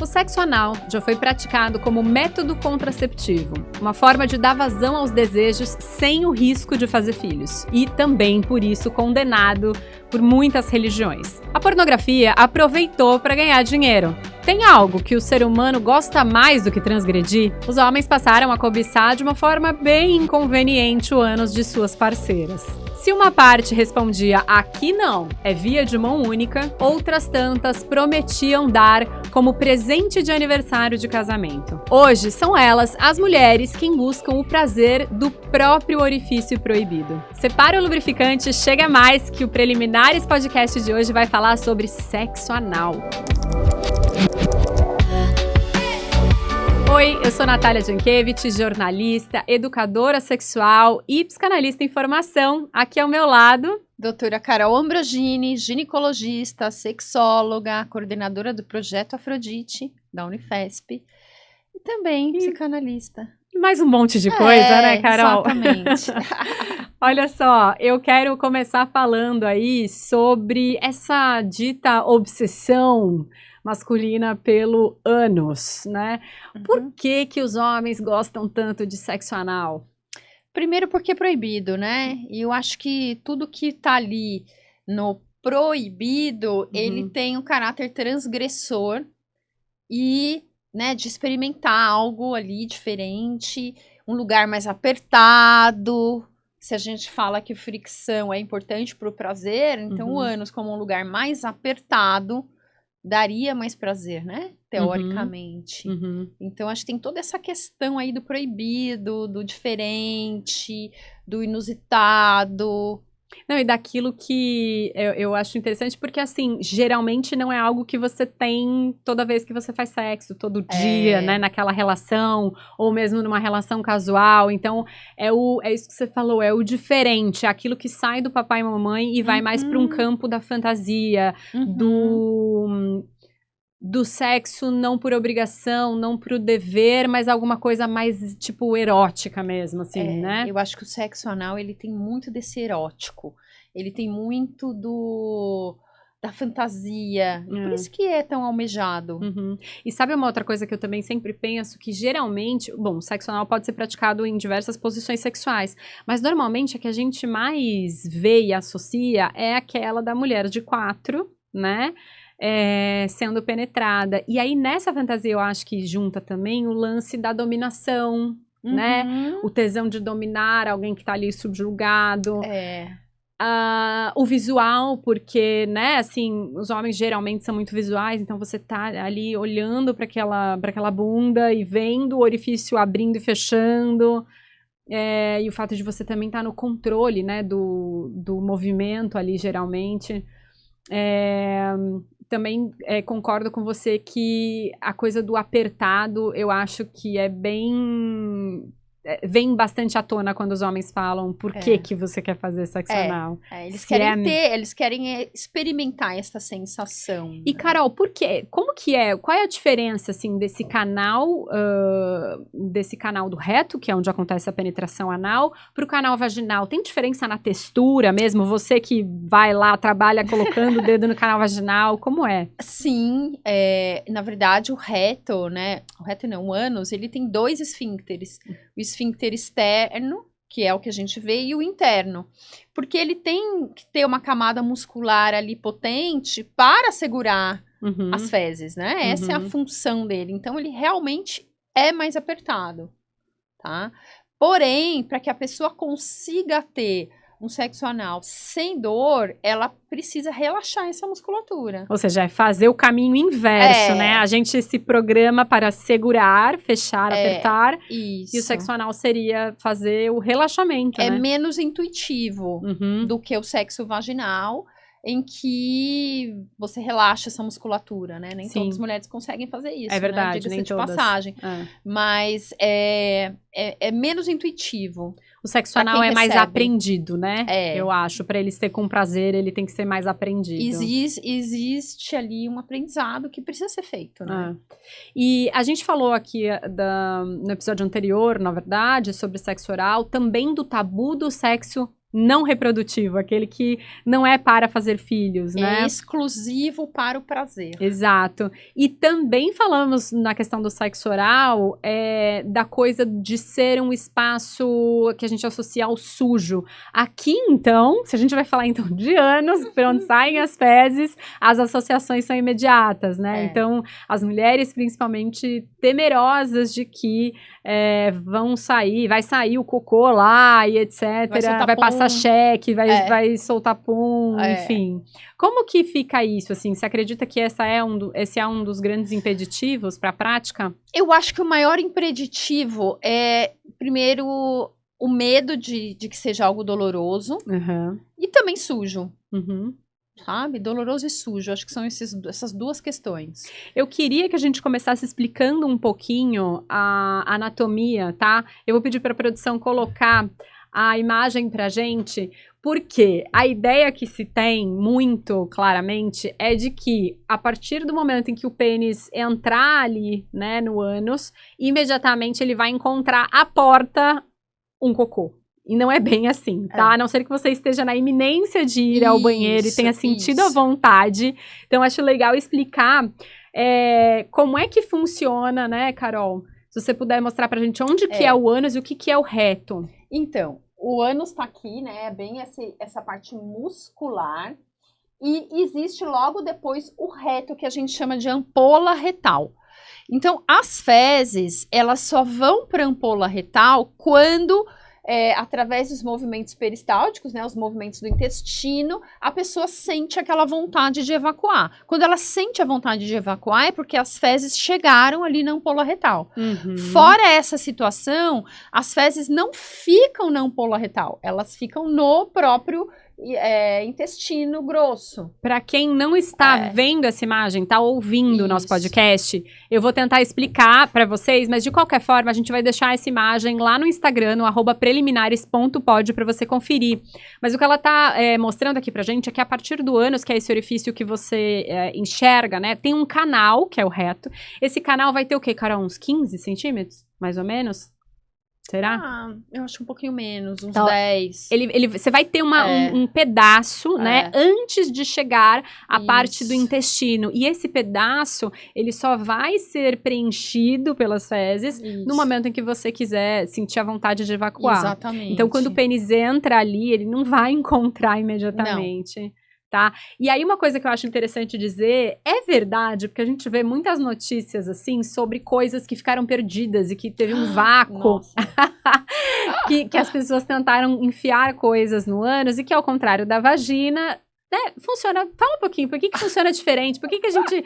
O sexo anal já foi praticado como método contraceptivo, uma forma de dar vazão aos desejos sem o risco de fazer filhos, e também, por isso, condenado por muitas religiões. A pornografia aproveitou para ganhar dinheiro. Tem algo que o ser humano gosta mais do que transgredir? Os homens passaram a cobiçar de uma forma bem inconveniente o ânus de suas parceiras. Se uma parte respondia aqui não, é via de mão única, outras tantas prometiam dar como presente de aniversário de casamento. Hoje são elas, as mulheres, quem buscam o prazer do próprio orifício proibido. Separa o lubrificante, chega mais que o Preliminares Podcast de hoje vai falar sobre sexo anal. Oi, eu sou Natália Jankiewicz, jornalista, educadora sexual e psicanalista em formação. Aqui ao meu lado, doutora Carol Ambrogini, ginecologista, sexóloga, coordenadora do Projeto Afrodite, da Unifesp, e também psicanalista. Mais um monte de coisa, né, Carol? Exatamente. Olha só, eu quero começar falando aí sobre essa dita obsessão masculina pelo ânus, né? Por que que os homens gostam tanto de sexo anal? Primeiro porque é proibido, né? E eu acho que tudo que tá ali no proibido, ele tem um caráter transgressor e, né, de experimentar algo ali diferente, um lugar mais apertado. Se a gente fala que fricção é importante para o prazer, então o ânus como um lugar mais apertado daria mais prazer, né? Teoricamente. Então, acho que tem toda essa questão aí do proibido, do diferente, do inusitado. Não, e daquilo que eu acho interessante, porque, assim, geralmente não é algo que você tem toda vez que você faz sexo, todo dia, né, naquela relação, ou mesmo numa relação casual. Então, é isso que você falou, é o diferente, é aquilo que sai do papai e mamãe e vai mais para um campo da fantasia, do sexo não por obrigação, não por dever, mas alguma coisa mais, tipo, erótica mesmo, assim, né? Eu acho que o sexo anal, ele tem muito desse erótico. Ele tem muito da fantasia. Por isso que é tão almejado. E sabe uma outra coisa que eu também sempre penso? Que geralmente, bom, o sexo anal pode ser praticado em diversas posições sexuais, mas normalmente a que a gente mais vê e associa é aquela da mulher de 4, né? Sendo penetrada. E aí, nessa fantasia, eu acho que junta também o lance da dominação, né? O tesão de dominar alguém que tá ali subjugado. O visual, porque, né, assim, os homens geralmente são muito visuais, então você tá ali olhando para aquela bunda e vendo o orifício abrindo e fechando. E o fato de você também estar no controle, né, do movimento ali, geralmente. Também concordo com você que a coisa do apertado, eu acho que vem bastante à tona quando os homens falam por que você quer fazer sexo anal. Eles querem experimentar essa sensação. E, Carol, por quê? Como que é? Qual é a diferença, assim, desse canal do reto, que é onde acontece a penetração anal, pro canal vaginal? Tem diferença na textura mesmo? Você que vai lá, trabalha colocando o dedo no canal vaginal, como é? Sim, na verdade, o reto, né? O reto não, o ânus, ele tem 2 esfíncteres. O esfíncter externo, que é o que a gente vê, e o interno. Porque ele tem que ter uma camada muscular ali potente para segurar as fezes, né? Essa é a função dele. Então, ele realmente é mais apertado, tá? Porém, para que a pessoa consiga ter um sexo anal sem dor, ela precisa relaxar essa musculatura. Ou seja, é fazer o caminho inverso, né? A gente se programa para segurar, fechar, apertar. Isso. E o sexo anal seria fazer o relaxamento, né? É menos intuitivo do que o sexo vaginal, em que você relaxa essa musculatura, né? Nem todas as mulheres conseguem fazer isso, é verdade, né? nem de todas. passagem. Mas é menos intuitivo. O sexo anal é mais aprendido, né? Eu acho. Para ele ser com prazer, ele tem que ser mais aprendido. Existe ali um aprendizado que precisa ser feito, né? E a gente falou aqui no episódio anterior, na verdade, sobre sexo oral, também do tabu do sexo não reprodutivo, aquele que não é para fazer filhos, né? É exclusivo para o prazer. Exato. E também falamos na questão do sexo oral, da coisa de ser um espaço que a gente associa ao sujo. Aqui, então, se a gente vai falar então de ânus, por onde saem as fezes, as associações são imediatas, né? Então, as mulheres, principalmente, temerosas de que vai sair o cocô lá e etc. Vai passar cheque, vai soltar pum, enfim. Como que fica isso, assim? Você acredita que esse é um dos grandes impeditivos para a prática? Eu acho que o maior impeditivo é, primeiro, o medo de que seja algo doloroso e também sujo. Sabe? Doloroso e sujo. Acho que são essas duas questões. Eu queria que a gente começasse explicando um pouquinho a anatomia, tá? Eu vou pedir para a produção colocar a imagem pra gente, porque a ideia que se tem muito claramente é de que a partir do momento em que o pênis entrar ali, né, no ânus, imediatamente ele vai encontrar à porta um cocô. E não é bem assim, tá? A não ser que você esteja na iminência de ir ao banheiro e tenha sentido a vontade. Então, acho legal explicar como é que funciona, né, Carol? Se você puder mostrar pra gente onde que é o ânus e o que é o reto. Então, o ânus tá aqui, né? É bem essa parte muscular. E existe logo depois o reto, que a gente chama de ampola retal. Então, as fezes, elas só vão pra ampola retal quando... através dos movimentos peristálticos, né, os movimentos do intestino, a pessoa sente aquela vontade de evacuar. Quando ela sente a vontade de evacuar, é porque as fezes chegaram ali na ampola retal. Fora essa situação, as fezes não ficam na ampola retal, elas ficam no próprio intestino grosso. Para quem não está vendo essa imagem, tá ouvindo o nosso podcast, eu vou tentar explicar para vocês, mas de qualquer forma a gente vai deixar essa imagem lá no Instagram, no @preliminares.pod, para você conferir. Mas o que ela tá mostrando aqui pra gente é que a partir do ânus, que é esse orifício que você enxerga, né, tem um canal, que é o reto. Esse canal vai ter o quê, Carol? Uns 15 centímetros, mais ou menos? Será? Eu acho um pouquinho menos, uns 10. Você vai ter um pedaço, né, antes de chegar à parte do intestino. E esse pedaço, ele só vai ser preenchido pelas fezes no momento em que você quiser sentir a vontade de evacuar. Exatamente. Então, quando o pênis entra ali, ele não vai encontrar imediatamente. Não. Tá? E aí uma coisa que eu acho interessante dizer, é verdade, porque a gente vê muitas notícias assim sobre coisas que ficaram perdidas e que teve um vácuo que as pessoas tentaram enfiar coisas no ânus e que ao contrário da vagina, né, funciona. Fala um pouquinho, por que funciona diferente? Por que a gente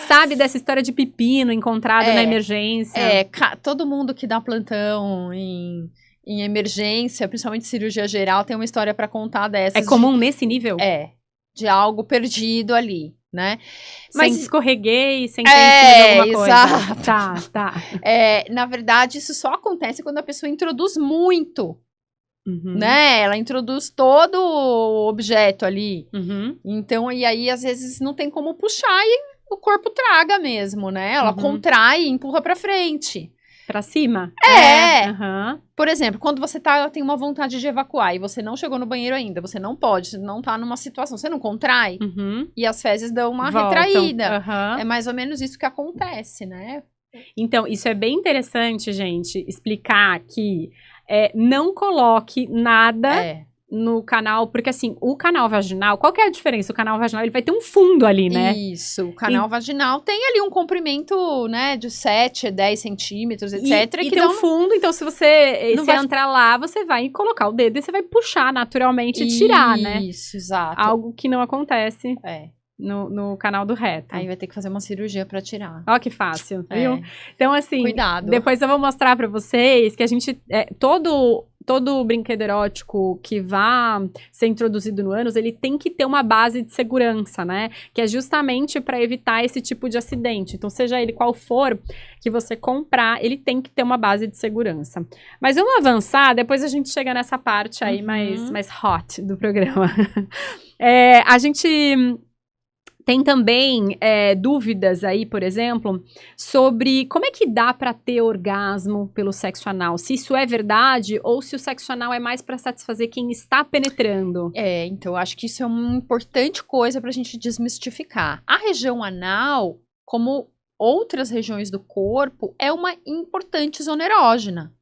sabe dessa história de pepino encontrado na emergência? Todo mundo que dá plantão em emergência, principalmente cirurgia geral, tem uma história para contar dessas. É comum nesse nível? De algo perdido ali, né? Mas sem escorreguei, sem ter em cima de alguma coisa. Tá. Na verdade, isso só acontece quando a pessoa introduz muito, né? Ela introduz todo o objeto ali. Então, e aí, às vezes, não tem como puxar e o corpo traga mesmo, né? Ela contrai e empurra pra frente. Pra cima? Por exemplo, quando você tem uma vontade de evacuar e você não chegou no banheiro ainda, você não pode, não tá numa situação, você não contrai e as fezes dão uma retraída. É mais ou menos isso que acontece, né? Então, isso é bem interessante, gente, explicar que não coloque nada no canal, porque assim, o canal vaginal, qual que é a diferença? O canal vaginal, ele vai ter um fundo ali, né? Isso, o canal vaginal tem ali um comprimento, né, de 7 a 10 centímetros, etc. E tem um fundo, então se você entrar lá, você vai colocar o dedo e você vai puxar naturalmente e tirar, né? Isso, exato. Algo que não acontece no canal do reto. Aí vai ter que fazer uma cirurgia pra tirar. Ó que fácil, viu? Então assim, cuidado. Depois eu vou mostrar pra vocês que a gente, todo brinquedo erótico que vá ser introduzido no ânus, ele tem que ter uma base de segurança, né? Que é justamente para evitar esse tipo de acidente. Então, seja ele qual for que você comprar, ele tem que ter uma base de segurança. Mas vamos avançar, depois a gente chega nessa parte aí mais hot do programa. A gente Tem também dúvidas aí, por exemplo, sobre como é que dá para ter orgasmo pelo sexo anal. Se isso é verdade ou se o sexo anal é mais para satisfazer quem está penetrando. Então eu acho que isso é uma importante coisa para a gente desmistificar. A região anal, como outras regiões do corpo, é uma importante zona erógena.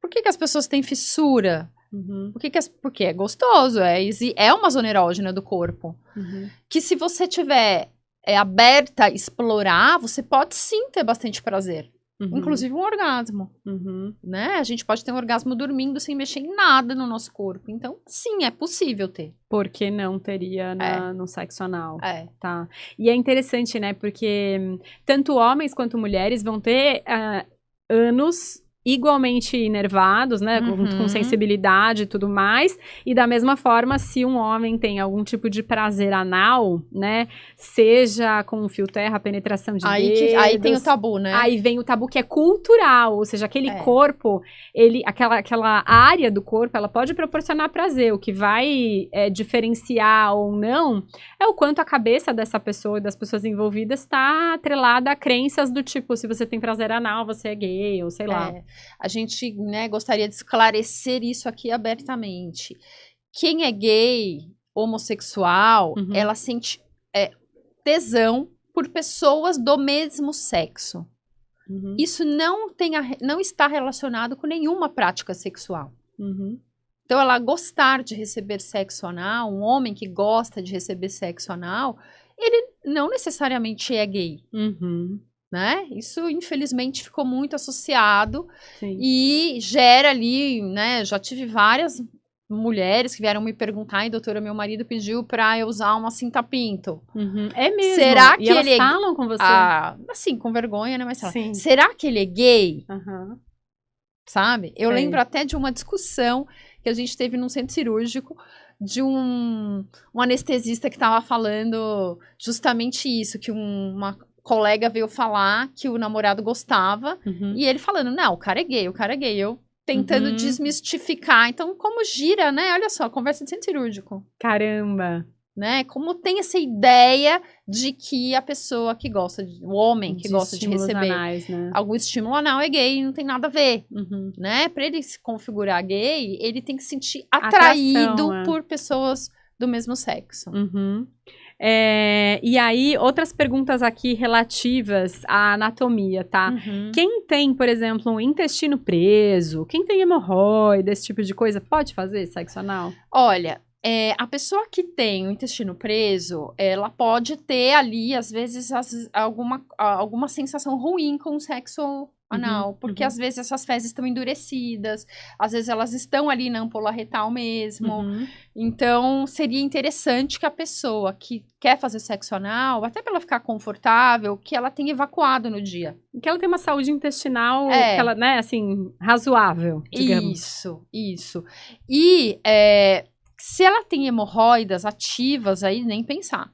Por que as pessoas têm fissura? Uhum. Porque é gostoso, é uma zona erógena do corpo. Uhum. Que se você tiver aberta a explorar, você pode sim ter bastante prazer. Uhum. Inclusive um orgasmo. Uhum. Né? A gente pode ter um orgasmo dormindo sem mexer em nada no nosso corpo. Então, sim, é possível ter. Por que não teria no sexo anal? Tá. E é interessante, né? Porque tanto homens quanto mulheres vão ter ânus igualmente inervados, né, com sensibilidade e tudo mais, e da mesma forma, se um homem tem algum tipo de prazer anal, né, seja com fio terra, penetração de dedos... Aí tem o tabu, né? Aí vem o tabu que é cultural, ou seja, aquele corpo, aquela área do corpo, ela pode proporcionar prazer, o que vai diferenciar ou não, é o quanto a cabeça dessa pessoa e das pessoas envolvidas está atrelada a crenças do tipo, se você tem prazer anal, você é gay, ou sei lá. A gente, né, gostaria de esclarecer isso aqui abertamente. Quem é gay, homossexual, ela sente tesão por pessoas do mesmo sexo. Isso não está relacionado com nenhuma prática sexual. Então, ela gostar de receber sexo anal, um homem que gosta de receber sexo anal, ele não necessariamente é gay. Né? Isso, infelizmente, ficou muito associado. Sim. E gera ali, né? Já tive várias mulheres que vieram me perguntar, e doutora, meu marido pediu pra eu usar uma cinta pinto. É mesmo? Será que elas falam com você? Assim, com vergonha, né? Mas será que ele é gay? Sabe? Eu lembro até de uma discussão que a gente teve num centro cirúrgico de um anestesista que estava falando justamente isso, que uma colega veio falar que o namorado gostava, e ele falando, não, o cara é gay, eu tentando desmistificar. Então, como gira, né? Olha só, conversa de centro cirúrgico. Caramba! Né? Como tem essa ideia de que a pessoa que gosta, o homem que gosta de receber anais, né? algum estímulo anal é gay, não tem nada a ver, né? Para ele se configurar gay, ele tem que se sentir atraído por pessoas do mesmo sexo. E aí, outras perguntas aqui relativas à anatomia, tá? Quem tem, por exemplo, um intestino preso, quem tem hemorroida, esse tipo de coisa, pode fazer sexo anal? Olha, a pessoa que tem o intestino preso, ela pode ter ali, às vezes, alguma sensação ruim com o sexo anal, porque às vezes essas fezes estão endurecidas, às vezes elas estão ali na ampola retal mesmo. Então, seria interessante que a pessoa que quer fazer sexo anal, até para ela ficar confortável, que ela tenha evacuado no dia. Que ela tenha uma saúde intestinal, que ela, né, assim, razoável, digamos. Isso. E se ela tem hemorroidas ativas, aí nem pensar.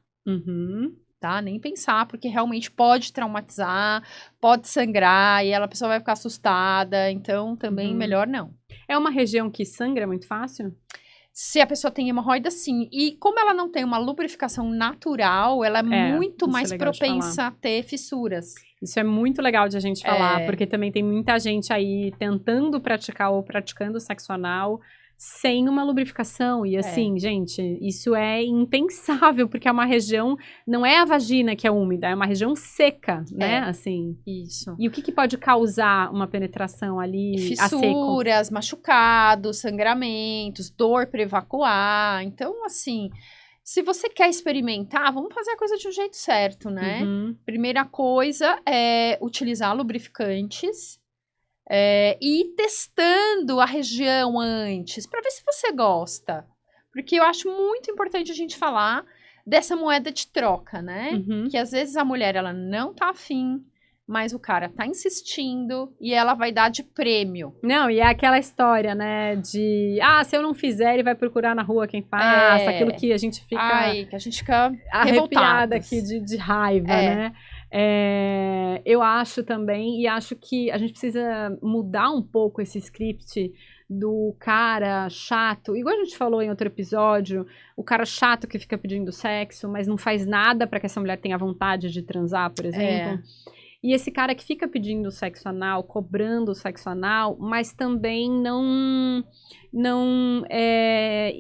Tá? Nem pensar, porque realmente pode traumatizar, pode sangrar, e a pessoa vai ficar assustada, então também melhor não. É uma região que sangra muito fácil? Se a pessoa tem hemorroida, sim. E como ela não tem uma lubrificação natural, ela é muito mais propensa a ter fissuras. Isso é muito legal de a gente falar, porque também tem muita gente aí tentando praticar ou praticando sexo anal sem uma lubrificação, e assim, gente, isso é impensável, porque é uma região, não é a vagina que é úmida, é uma região seca, né, assim. Isso. E o que pode causar uma penetração ali fissuras, machucados, sangramentos, dor para evacuar, então, assim, se você quer experimentar, vamos fazer a coisa de um jeito certo, né? Primeira coisa é utilizar lubrificantes, e ir testando a região antes, para ver se você gosta. Porque eu acho muito importante a gente falar dessa moeda de troca, né? Que às vezes a mulher, ela não tá afim, mas o cara tá insistindo e ela vai dar de prêmio. Não, e é aquela história, né, de, se eu não fizer, ele vai procurar na rua quem faça, aquilo que a gente fica... que a gente fica arrepiada aqui de raiva, né? Eu acho também, e acho que a gente precisa mudar um pouco esse script do cara chato, igual a gente falou em outro episódio, o cara chato que fica pedindo sexo, mas não faz nada para que essa mulher tenha vontade de transar, por exemplo. E esse cara que fica pedindo sexo anal, cobrando sexo anal, mas também não como é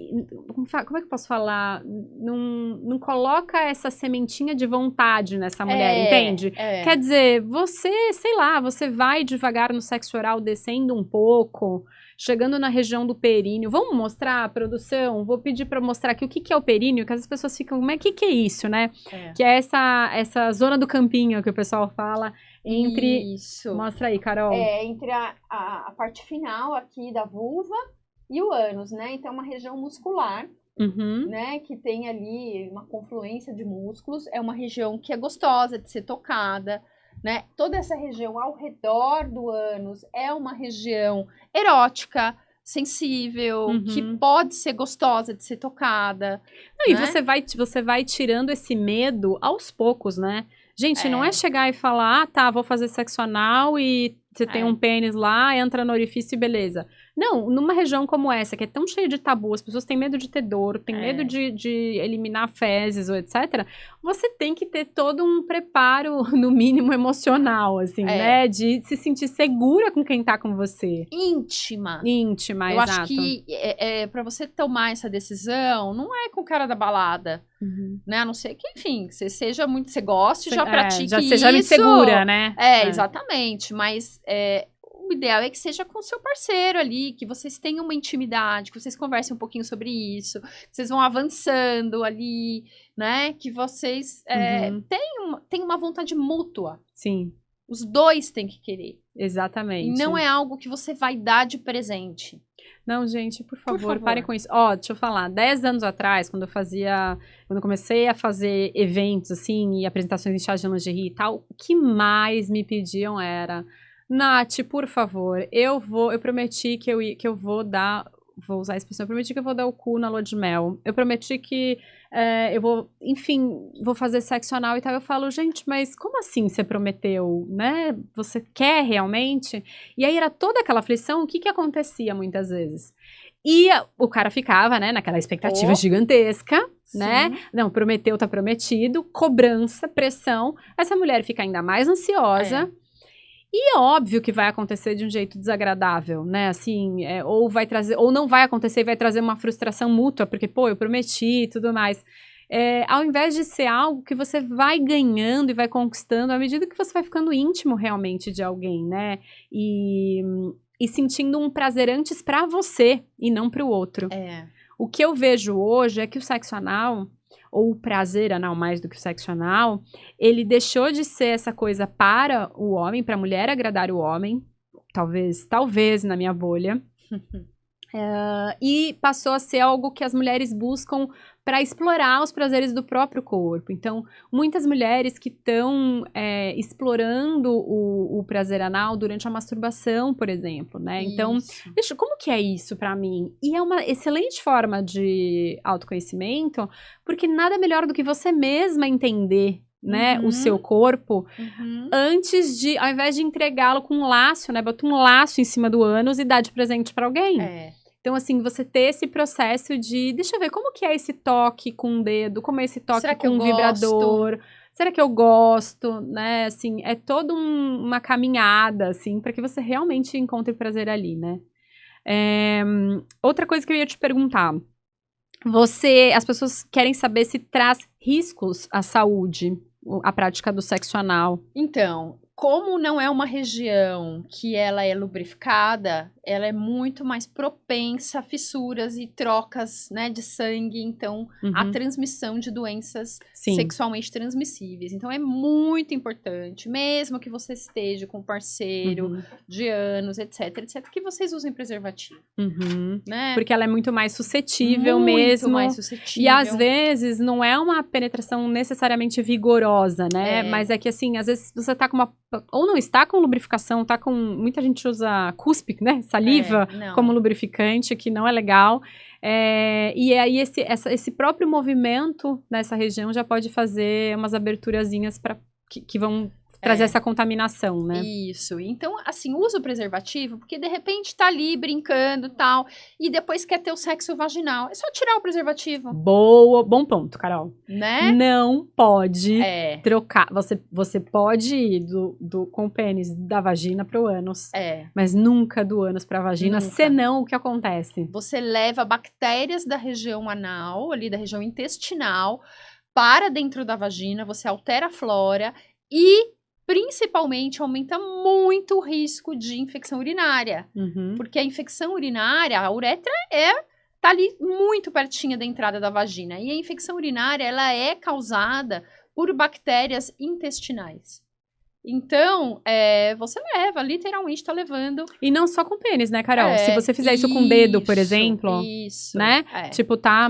que eu posso falar? Não coloca essa sementinha de vontade nessa mulher, entende? Quer dizer, você, sei lá, você vai devagar no sexo oral, descendo um pouco, chegando na região do períneo. Vamos mostrar a produção? Vou pedir para mostrar aqui o que é o períneo, que as pessoas ficam, mas o que é isso, né? Que é essa zona do campinho que o pessoal fala entre... Isso. Mostra aí, Carol. Entre a parte final aqui da vulva e o ânus, né? Então, é uma região muscular, né? Que tem ali uma confluência de músculos. É uma região que é gostosa de ser tocada, né? Toda essa região ao redor do ânus é uma região erótica, sensível, que pode ser gostosa de ser tocada. Não, né? E você vai tirando esse medo aos poucos, né? Gente, não é chegar e falar, tá, vou fazer sexo anal e você tem um pênis lá, entra no orifício e beleza. Não, numa região como essa, que é tão cheia de tabu, as pessoas têm medo de ter dor, têm medo de eliminar fezes ou etc. Você tem que ter todo um preparo, no mínimo, emocional, assim, né? De se sentir segura com quem tá com você. Íntima, exato. Acho que pra você tomar essa decisão, não é com o cara da balada. Né? A não ser que, enfim, você seja muito, você goste, já pratique isso. Seja muito segura, né? Exatamente. Mas o ideal é que seja com o seu parceiro ali, que vocês tenham uma intimidade, que vocês conversem um pouquinho sobre isso, que vocês vão avançando ali, né? Que vocês tenham uma vontade mútua. Sim. Os dois têm que querer. Exatamente. E não é algo que você vai dar de presente. Não, gente, por favor, parem com isso. Deixa eu falar, 10 anos atrás, quando eu comecei a fazer eventos, assim, e apresentações em chá de lingerie e tal, o que mais me pediam era, Nath, por favor, eu prometi que eu vou dar, vou usar a expressão, eu prometi que eu vou dar o cu na lua de mel, eu prometi que eu vou, enfim, vou fazer sexo anal e tal. Eu falo, gente, mas como assim você prometeu, né? Você quer realmente? E aí era toda aquela aflição, o que acontecia muitas vezes? E o cara ficava, né, naquela expectativa gigantesca, né? Não, prometeu, tá prometido, cobrança, pressão. Essa mulher fica ainda mais ansiosa. E é óbvio que vai acontecer de um jeito desagradável, né? Assim, ou vai trazer, ou não vai acontecer e vai trazer uma frustração mútua, porque, pô, eu prometi e tudo mais. Ao invés de ser algo que você vai ganhando e vai conquistando à medida que você vai ficando íntimo realmente de alguém, né? E sentindo um prazer antes pra você e não pro outro. O que eu vejo hoje é que o sexo anal, ou o prazer anal mais do que o sexo anal, ele deixou de ser essa coisa para o homem, para a mulher agradar o homem, talvez na minha bolha, e passou a ser algo que as mulheres buscam para explorar os prazeres do próprio corpo. Então, muitas mulheres que estão explorando o prazer anal durante a masturbação, por exemplo, né? Então, como que é isso para mim? E é uma excelente forma de autoconhecimento, porque nada melhor do que você mesma entender, né, o seu corpo, antes de, ao invés de entregá-lo com um laço, né, botar um laço em cima do ânus e dar de presente para alguém. Então, assim, você ter esse processo de, deixa eu ver, como que é esse toque com o dedo, como é esse toque com um vibrador, será que eu gosto, né, assim, é toda uma caminhada, assim, para que você realmente encontre prazer ali, né. Outra coisa que eu ia te perguntar, as pessoas querem saber se traz riscos à saúde, a prática do sexo anal. Então, como não é uma região que ela é lubrificada, ela é muito mais propensa a fissuras e trocas, né, de sangue, então a transmissão de doenças sexualmente transmissíveis. Então é muito importante, mesmo que você esteja com parceiro de anos, etc, que vocês usem preservativo. Né? Porque ela é muito mais suscetível mesmo. Muito mais suscetível. E às vezes não é uma penetração necessariamente vigorosa, né? Mas é que assim, às vezes você tá com ou não está com lubrificação, tá com... Muita gente usa cuspe, né? Saliva como lubrificante, que não é legal. E aí esse próprio movimento nessa região já pode fazer umas aberturazinhas que vão trazer essa contaminação, né? Isso. Então, assim, usa o preservativo, porque de repente tá ali brincando e tal, e depois quer ter o sexo vaginal. É só tirar o preservativo. Bom ponto, Carol. Né? Não pode trocar. Você pode ir com o pênis da vagina pro ânus, mas nunca do ânus pra vagina, senão o que acontece? Você leva bactérias da região anal, ali da região intestinal, para dentro da vagina, você altera a flora e principalmente aumenta muito o risco de infecção urinária. Porque a infecção urinária, a uretra tá ali muito pertinho da entrada da vagina. E a infecção urinária, ela é causada por bactérias intestinais. Então, você leva, literalmente tá levando. E não só com pênis, né, Carol? Se você fizer isso com o dedo, por exemplo, né? Tipo, tá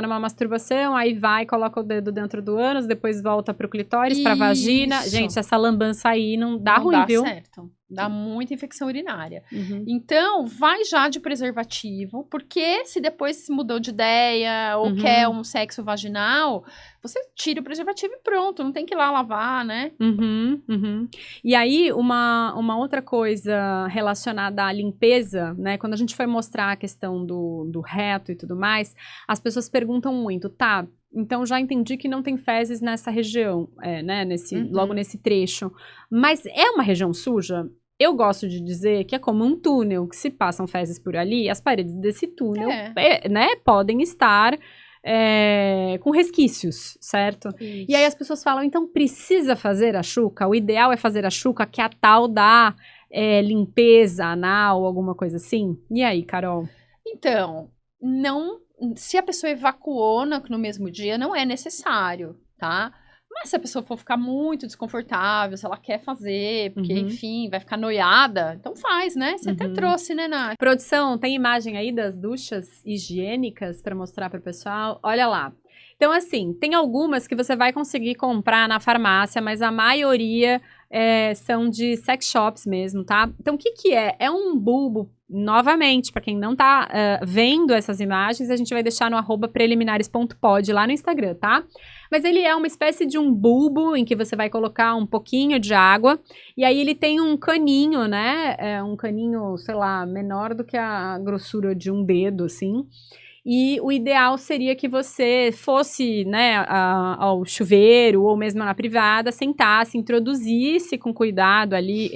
numa masturbação, aí vai, coloca o dedo dentro do ânus, depois volta pro clitóris, pra vagina. Gente, essa lambança aí não dá ruim, viu? Certo. Dá muita infecção urinária. Então, vai já de preservativo, porque se depois mudou de ideia ou quer um sexo vaginal, você tira o preservativo e pronto, não tem que ir lá lavar, né? E aí, uma outra coisa relacionada à limpeza, né? Quando a gente foi mostrar a questão do reto e tudo mais, as pessoas perguntam muito, tá? Então, já entendi que não tem fezes nessa região, né? Logo nesse trecho. Mas é uma região suja? Eu gosto de dizer que é como um túnel, que se passam fezes por ali, as paredes desse túnel, né, podem estar com resquícios, certo? Isso. E aí as pessoas falam, então precisa fazer a chuca? O ideal é fazer a chuca, que é a tal da limpeza anal, alguma coisa assim? E aí, Carol? Então, se a pessoa evacuou no mesmo dia, não é necessário, tá? Mas se a pessoa for ficar muito desconfortável, se ela quer fazer, porque, enfim, vai ficar noiada, então faz, né? Você até trouxe, né, Nath? Produção, tem imagem aí das duchas higiênicas para mostrar para o pessoal? Olha lá. Então, assim, tem algumas que você vai conseguir comprar na farmácia, mas a maioria são de sex shops mesmo, tá? Então, o que é? É um bulbo, novamente, para quem não tá vendo essas imagens, a gente vai deixar no @preliminares.pod lá no Instagram, tá? Mas ele é uma espécie de um bulbo em que você vai colocar um pouquinho de água, e aí ele tem um caninho, né? Um caninho, sei lá, menor do que a grossura de um dedo, assim. E o ideal seria que você fosse, né, ao chuveiro ou mesmo na privada, sentasse, introduzisse com cuidado ali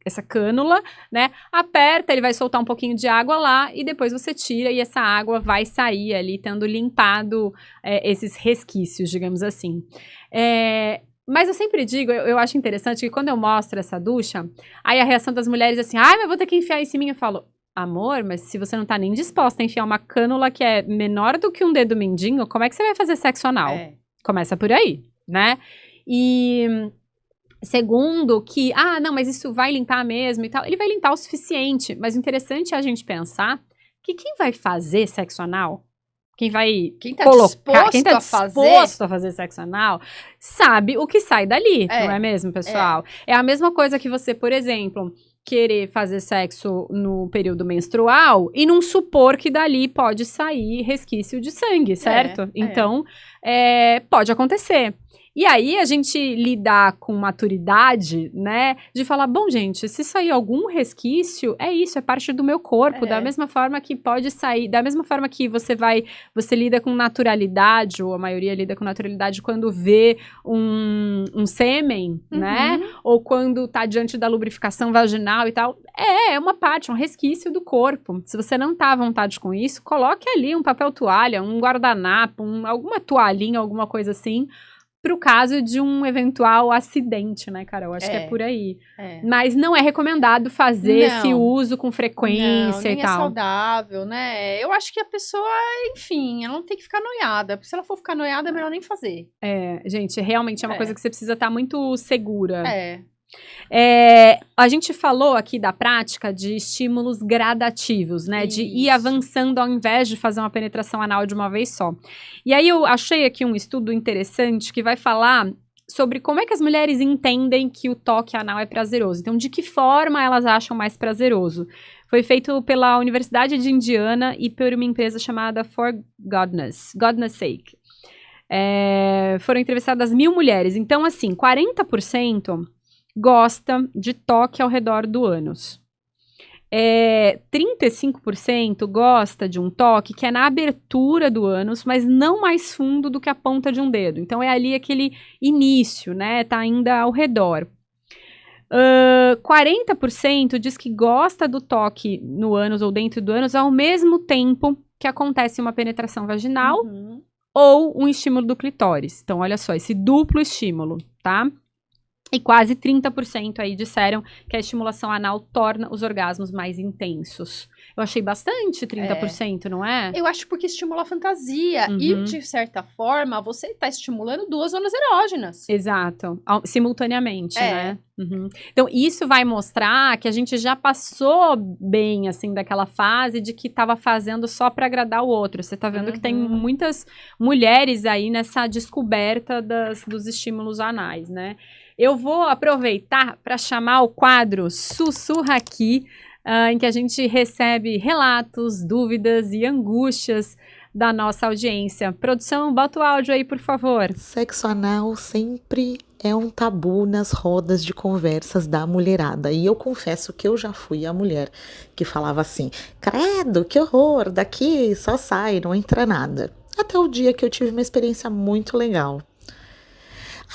essa cânula, né, aperta, ele vai soltar um pouquinho de água lá e depois você tira e essa água vai sair ali, tendo limpado esses resquícios, digamos assim. Mas eu sempre digo, eu acho interessante que quando eu mostro essa ducha, aí a reação das mulheres é assim, mas eu vou ter que enfiar isso em mim, eu falo... Amor, mas se você não tá nem disposta a enfiar uma cânula que é menor do que um dedo mindinho, como é que você vai fazer sexo anal? Começa por aí, né? E segundo que, não, mas isso vai limpar mesmo e tal. Ele vai limpar o suficiente, mas o interessante é a gente pensar que quem vai fazer sexo anal, quem tá disposto a fazer sexo anal, sabe o que sai dali, não é mesmo, pessoal? É a mesma coisa que você, por exemplo... querer fazer sexo no período menstrual e não supor que dali pode sair resquício de sangue, certo? Então, pode acontecer. E aí, a gente lidar com maturidade, né, de falar, bom, gente, se sair algum resquício, é isso, é parte do meu corpo, da mesma forma que pode sair, da mesma forma que você lida com naturalidade, ou a maioria lida com naturalidade quando vê um sêmen, né, ou quando tá diante da lubrificação vaginal e tal, é uma parte, um resquício do corpo. Se você não tá à vontade com isso, coloque ali um papel toalha, um guardanapo, alguma toalhinha, alguma coisa assim, pro caso de um eventual acidente, né, Carol? Acho que é por aí. Mas não é recomendado fazer esse uso com frequência e tal. É saudável, né? Eu acho que a pessoa, enfim, ela não tem que ficar noiada. Porque se ela for ficar noiada, é melhor nem fazer. Gente, realmente é uma coisa que você precisa estar muito segura. A gente falou aqui da prática de estímulos gradativos, né? Isso. De ir avançando ao invés de fazer uma penetração anal de uma vez só. E aí eu achei aqui um estudo interessante que vai falar sobre como é que as mulheres entendem que o toque anal é prazeroso. Então, de que forma elas acham mais prazeroso? Foi feito pela Universidade de Indiana e por uma empresa chamada For Godness Sake. Foram entrevistadas 1.000 mulheres. Então, assim, 40% gosta de toque ao redor do ânus. 35% gosta de um toque que é na abertura do ânus, mas não mais fundo do que a ponta de um dedo. Então, é ali aquele início, né? Tá ainda ao redor. 40% diz que gosta do toque no ânus ou dentro do ânus ao mesmo tempo que acontece uma penetração vaginal ou um estímulo do clitóris. Então, olha só, esse duplo estímulo, tá? E quase 30% aí disseram que a estimulação anal torna os orgasmos mais intensos. Eu achei bastante 30%, não é? Eu acho porque estimula a fantasia. E, de certa forma, você está estimulando 2 zonas erógenas. Exato. Simultaneamente, né? Então, isso vai mostrar que a gente já passou bem, assim, daquela fase de que estava fazendo só para agradar o outro. Você tá vendo que tem muitas mulheres aí nessa descoberta dos estímulos anais, né? Eu vou aproveitar para chamar o quadro Sussurra Aqui, em que a gente recebe relatos, dúvidas e angústias da nossa audiência. Produção, bota o áudio aí, por favor. Sexo anal sempre é um tabu nas rodas de conversas da mulherada. E eu confesso que eu já fui a mulher que falava assim: credo, que horror, daqui só sai, não entra nada. Até o dia que eu tive uma experiência muito legal.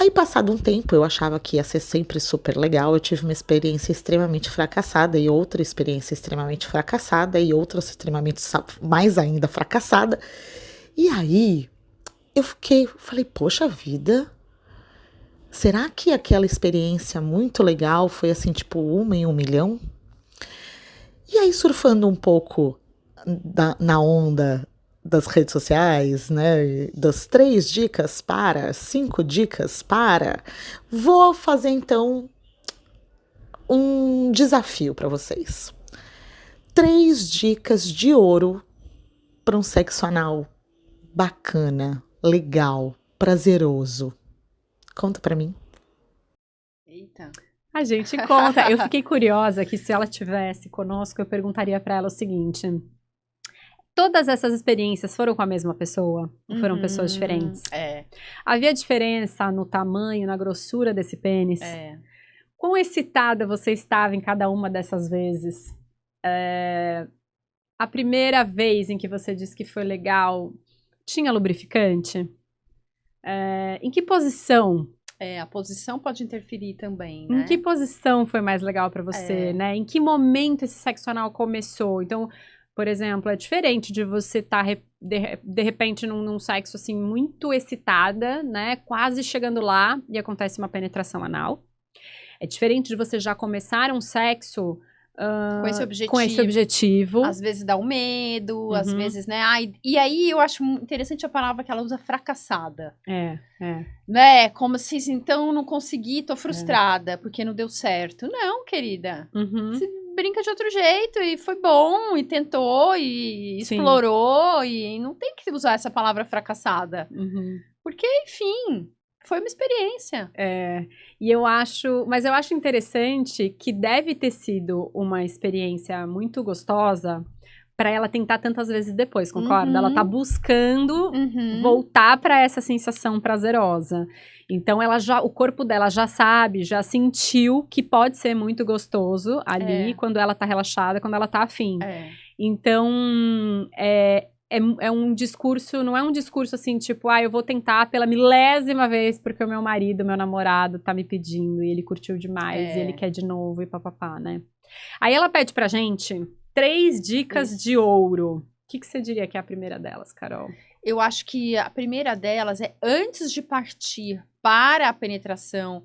Aí, passado um tempo, eu achava que ia ser sempre super legal. Eu tive uma experiência extremamente fracassada e outra experiência extremamente fracassada e outra extremamente mais ainda fracassada. E aí, eu falei, poxa vida, será que aquela experiência muito legal foi assim, tipo, 1 em 1 milhão? E aí, surfando um pouco na onda das redes sociais, né, das 3 dicas para, 5 dicas para, vou fazer então um desafio para vocês. 3 dicas de ouro para um sexo anal bacana, legal, prazeroso. Conta para mim. Eita. A gente conta. Eu fiquei curiosa que se ela tivesse conosco, eu perguntaria para ela o seguinte: todas essas experiências foram com a mesma pessoa? Ou foram pessoas diferentes? Havia diferença no tamanho, na grossura desse pênis? Quão excitada você estava em cada uma dessas vezes? A primeira vez em que você disse que foi legal, tinha lubrificante? Em que posição? A posição pode interferir também, né? Em que posição foi mais legal pra você, né? Em que momento esse sexo anal começou? Então, por exemplo, é diferente de você estar, de repente, num sexo, assim, muito excitada, né? Quase chegando lá e acontece uma penetração anal. É diferente de você já começar um sexo com esse objetivo. Às vezes dá um medo, às vezes, né? E aí eu acho interessante a palavra que ela usa, fracassada. Né? Como se, então, não consegui, tô frustrada, porque não deu certo. Não, querida. Você brinca de outro jeito e foi bom, e tentou, e explorou, e não tem que usar essa palavra fracassada. Porque, enfim, foi uma experiência. Mas eu acho interessante que deve ter sido uma experiência muito gostosa para ela tentar tantas vezes depois, concorda? Ela tá buscando voltar para essa sensação prazerosa. Então, o corpo dela já sabe, já sentiu que pode ser muito gostoso ali quando ela tá relaxada, quando ela tá afim. Então, é um discurso, não é um discurso assim, tipo, eu vou tentar pela 1000ª vez porque o meu marido, meu namorado tá me pedindo e ele curtiu demais e ele quer de novo e papapá, né? Aí ela pede pra gente 3 dicas de ouro. O que você diria que é a primeira delas, Carol? Eu acho que a primeira delas é, antes de partir para a penetração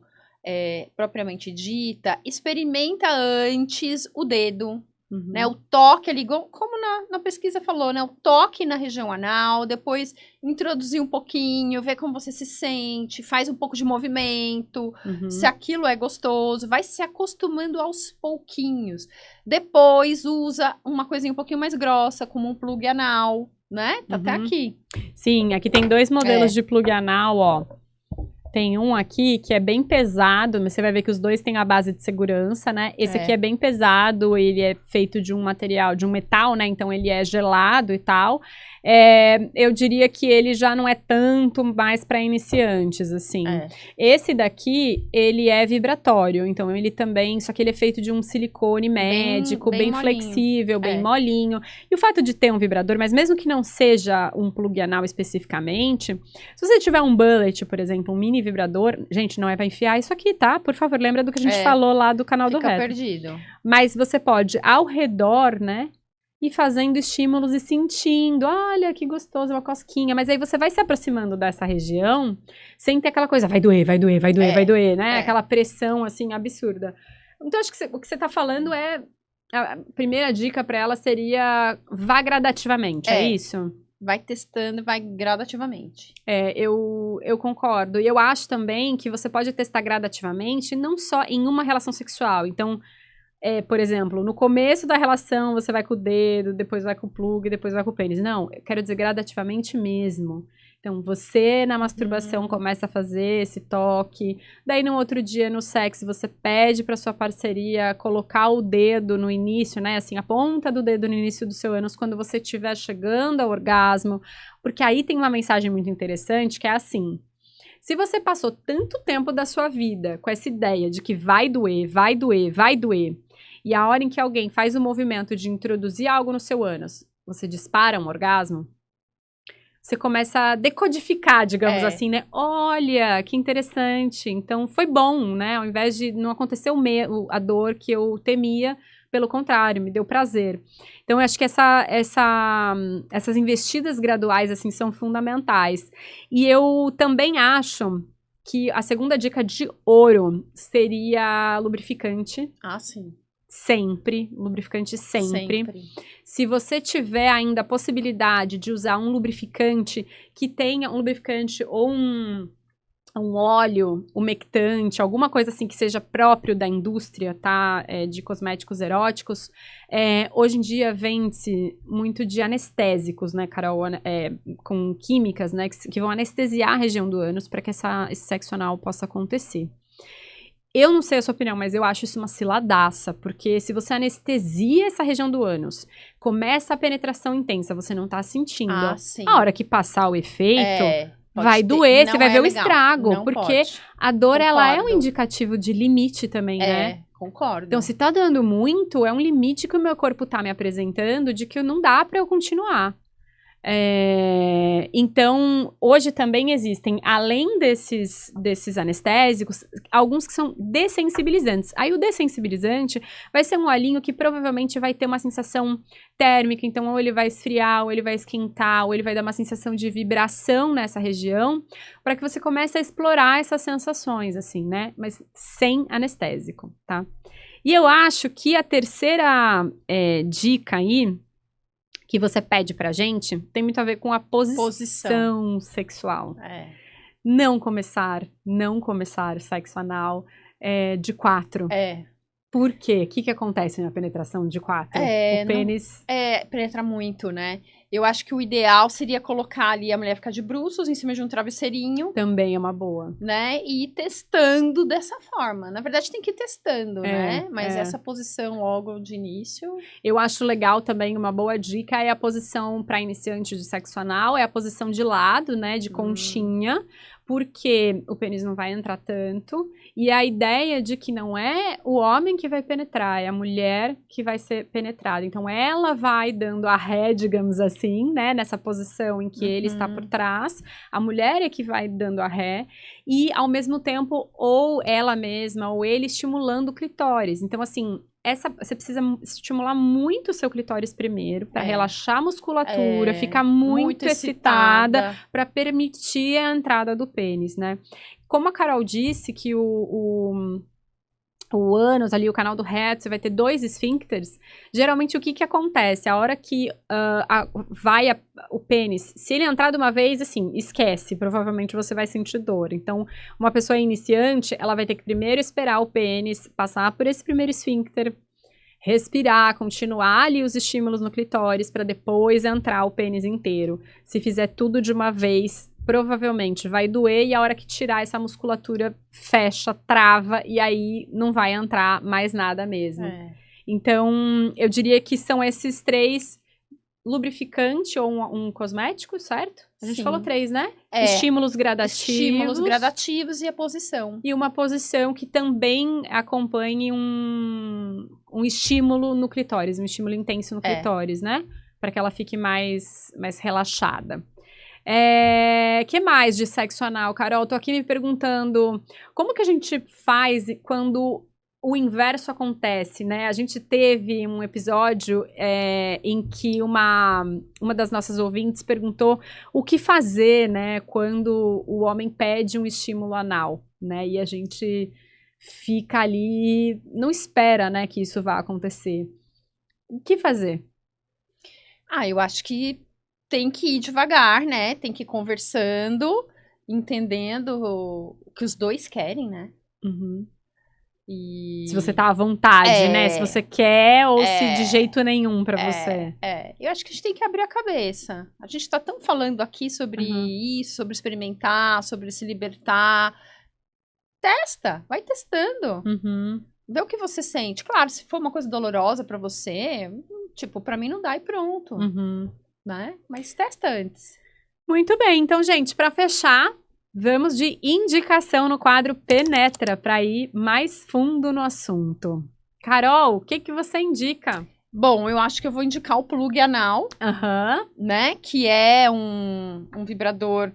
propriamente dita, experimenta antes o dedo, né? O toque ali, como na pesquisa falou, né? O toque na região anal, depois introduzir um pouquinho, ver como você se sente, faz um pouco de movimento, se aquilo é gostoso, vai se acostumando aos pouquinhos. Depois usa uma coisinha um pouquinho mais grossa, como um plug anal, né? Tá até aqui. Sim, aqui tem 2 modelos de plug anal, ó. Tem um aqui que é bem pesado, mas você vai ver que os 2 têm a base de segurança, né? Esse aqui é bem pesado, ele é feito de um material, de um metal, né? Então ele é gelado e tal. eu diria que ele já não é tanto mais para iniciantes, assim. Esse daqui, ele é vibratório, então ele também, só que ele é feito de um silicone médico, bem flexível, bem molinho. E o fato de ter um vibrador, mas mesmo que não seja um plug anal especificamente, se você tiver um bullet, por exemplo, um mini vibrador, gente, não é pra enfiar isso aqui, tá? Por favor, lembra do que a gente falou lá do canal do Reto. Fica perdido. Mas você pode, ao redor, né? E fazendo estímulos e sentindo, olha que gostoso, uma cosquinha. Mas aí você vai se aproximando dessa região sem ter aquela coisa, vai doer, vai doer, vai doer, vai doer, né? Aquela pressão, assim, absurda. Então, acho que o que você tá falando a primeira dica pra ela seria vá gradativamente, é isso? Vai testando, vai gradativamente. Eu concordo. E eu acho também que você pode testar gradativamente, não só em uma relação sexual. Então, por exemplo, no começo da relação você vai com o dedo, depois vai com o plug, depois vai com o pênis. Não, eu quero dizer gradativamente mesmo. Então, você na masturbação começa a fazer esse toque. Daí, no outro dia, no sexo, você pede pra sua parceria colocar o dedo no início, né? Assim, a ponta do dedo no início do seu ânus quando você estiver chegando ao orgasmo. Porque aí tem uma mensagem muito interessante que é assim: se você passou tanto tempo da sua vida com essa ideia de que vai doer, vai doer, vai doer, e a hora em que alguém faz o movimento de introduzir algo no seu ânus, você dispara um orgasmo, você começa a decodificar, digamos assim, né? Olha, que interessante. Então, foi bom, né? Ao invés de não acontecer a dor que eu temia, pelo contrário, me deu prazer. Então, eu acho que essas investidas graduais, assim, são fundamentais. E eu também acho que a segunda dica de ouro seria lubrificante. Ah, sim. Sempre, lubrificante sempre. Se você tiver ainda a possibilidade de usar um lubrificante que tenha um lubrificante ou um óleo umectante, alguma coisa assim que seja próprio da indústria, tá? De cosméticos eróticos. Hoje em dia vende-se muito de anestésicos, né, Carol? Com químicas, né, que vão anestesiar a região do ânus para que esse sexo anal possa acontecer. Eu não sei a sua opinião, mas eu acho isso uma ciladaça, porque se você anestesia essa região do ânus, começa a penetração intensa, você não tá sentindo. A hora que passar o efeito, vai doer, você vai ver o estrago, porque a dor, ela é um indicativo de limite também, né? Concordo. Então, se tá dando muito, é um limite que o meu corpo tá me apresentando de que não dá pra eu continuar. Então, hoje também existem, além desses anestésicos, alguns que são dessensibilizantes. Aí o dessensibilizante vai ser um olhinho que provavelmente vai ter uma sensação térmica, então ou ele vai esfriar, ou ele vai esquentar, ou ele vai dar uma sensação de vibração nessa região, para que você comece a explorar essas sensações, assim, né? Mas sem anestésico, tá? E eu acho que a terceira dica aí, que você pede pra gente, tem muito a ver com a posição sexual. Não começar sexo anal de 4. Por quê? O que acontece na penetração de 4? O pênis... penetra muito, né? Eu acho que o ideal seria colocar ali a mulher ficar de bruços em cima de um travesseirinho. Também é uma boa. Né? E ir testando dessa forma. Na verdade, tem que ir testando, né? Mas essa posição logo de início... Eu acho legal também, uma boa dica é a posição para iniciante de sexo anal, é a posição de lado, né? De conchinha. Porque o pênis não vai entrar tanto, e a ideia de que não é o homem que vai penetrar, é a mulher que vai ser penetrada. Então, ela vai dando a ré, digamos assim, né, nessa posição em que ele está por trás, a mulher é que vai dando a ré, e ao mesmo tempo, ou ela mesma, ou ele estimulando o clitóris. Então, assim, você precisa estimular muito o seu clitóris primeiro, para relaxar a musculatura, ficar muito excitada, para permitir a entrada do pênis, né? Como a Carol disse que o ânus ali, o canal do reto, você vai ter 2 esfíncteres, geralmente o que acontece? A hora que o pênis, se ele entrar de uma vez, assim, esquece, provavelmente você vai sentir dor. Então, uma pessoa iniciante, ela vai ter que primeiro esperar o pênis passar por esse primeiro esfíncter, respirar, continuar ali os estímulos no clitóris, para depois entrar o pênis inteiro. Se fizer tudo de uma vez, provavelmente vai doer, e a hora que tirar, essa musculatura fecha, trava, e aí não vai entrar mais nada mesmo. Então, eu diria que são esses 3 lubrificante ou um cosmético, certo? A gente Sim. falou 3, né? É. Estímulos gradativos. Estímulos gradativos e a posição. E uma posição que também acompanhe um estímulo no clitóris, um estímulo intenso no clitóris, né? Para que ela fique mais relaxada. Que mais de sexo anal, Carol? Tô aqui me perguntando como que a gente faz quando o inverso acontece, né? A gente teve um episódio em que uma das nossas ouvintes perguntou o que fazer, né? Quando o homem pede um estímulo anal, né? E a gente fica ali, não espera, né, que isso vá acontecer. O que fazer? Eu acho que tem que ir devagar, né? Tem que ir conversando, entendendo o que os dois querem, né? Uhum. E... Se você tá à vontade, né? Se você quer ou se de jeito nenhum pra você. Eu acho que a gente tem que abrir a cabeça. A gente tá tão falando aqui sobre isso, sobre experimentar, sobre se libertar. Testa, vai testando. Vê o que você sente. Claro, se for uma coisa dolorosa pra você, tipo, pra mim não dá e pronto. Né? Mas testa antes. Muito bem, então, gente, pra fechar, vamos de indicação no quadro Penetra, para ir mais fundo no assunto. Carol, o que você indica? Bom, eu acho que eu vou indicar o plug anal, né? Que é um vibrador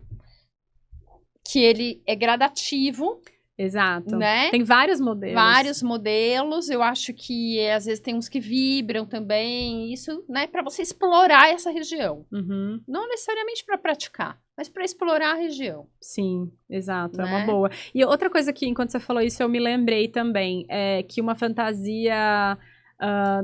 que ele é gradativo. Exato. Né? Tem vários modelos. Vários modelos. Eu acho que às vezes tem uns que vibram também. Isso, né? Para você explorar essa região. Não necessariamente para praticar, mas para explorar a região. Sim, exato. Né? É uma boa. E outra coisa que, enquanto você falou isso, eu me lembrei também, é que uma fantasia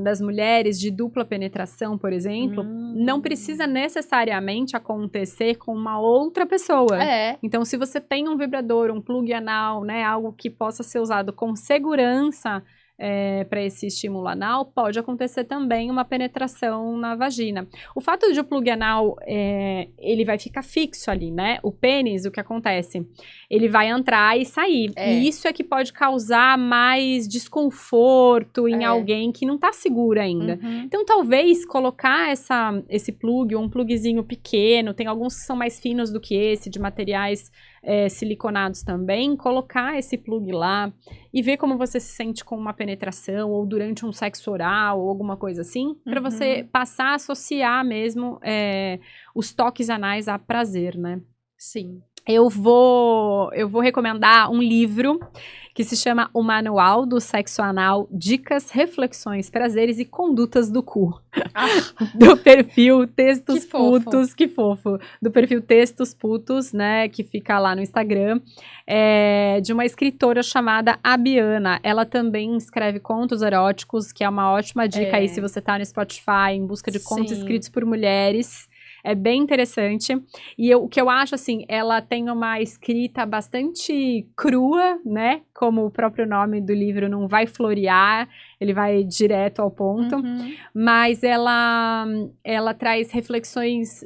das mulheres de dupla penetração, por exemplo, não precisa necessariamente acontecer com uma outra pessoa. Então, se você tem um vibrador, um plug anal, né, algo que possa ser usado com segurança para esse estímulo anal, pode acontecer também uma penetração na vagina. O fato de o plug anal, ele vai ficar fixo ali, né? O pênis, o que acontece? Ele vai entrar e sair. E isso é que pode causar mais desconforto em alguém que não tá seguro ainda. Então, talvez colocar esse plug ou um plugzinho pequeno, tem alguns que são mais finos do que esse, de materiais siliconados também, colocar esse plug lá e ver como você se sente com uma penetração ou durante um sexo oral ou alguma coisa assim, para você passar a associar mesmo os toques anais a prazer, né? Sim. Eu vou recomendar um livro que se chama O Manual do Sexo Anal, Dicas, Reflexões, Prazeres e Condutas do Cu. Do perfil Textos Putos, que fofo. Do perfil Textos Putos, né, que fica lá no Instagram, de uma escritora chamada Abiana. Ela também escreve contos eróticos, que é uma ótima dica aí se você tá no Spotify, em busca de contos escritos por mulheres. É bem interessante. E o que eu acho, assim, ela tem uma escrita bastante crua, né? Como o próprio nome do livro não vai florear, ele vai direto ao ponto. Mas ela traz reflexões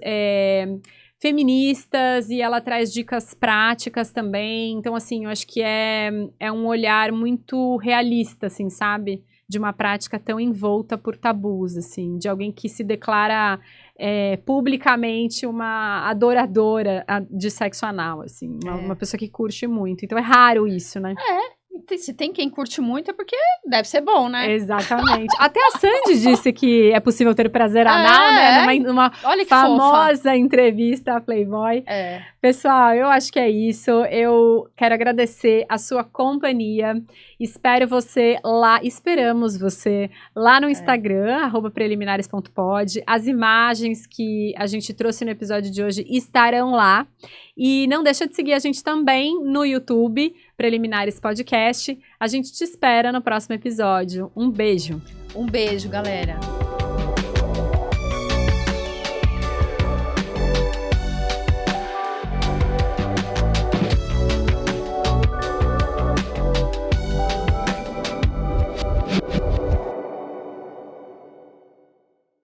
feministas e ela traz dicas práticas também. Então, assim, eu acho que é um olhar muito realista, assim, sabe? De uma prática tão envolta por tabus, assim. De alguém que se declara publicamente uma adoradora de sexo anal, assim. Uma pessoa que curte muito. Então é raro isso, né? Se tem quem curte muito é porque deve ser bom, né? Exatamente. Até a Sandy disse que é possível ter prazer anal, né? Numa famosa entrevista à Playboy. Pessoal, eu acho que é isso. Eu quero agradecer a sua companhia. Esperamos você lá no Instagram, @preliminares.pod. As imagens que a gente trouxe no episódio de hoje estarão lá. E não deixa de seguir a gente também no YouTube, Preliminares Podcast. A gente te espera no próximo episódio. Um beijo. Um beijo, galera.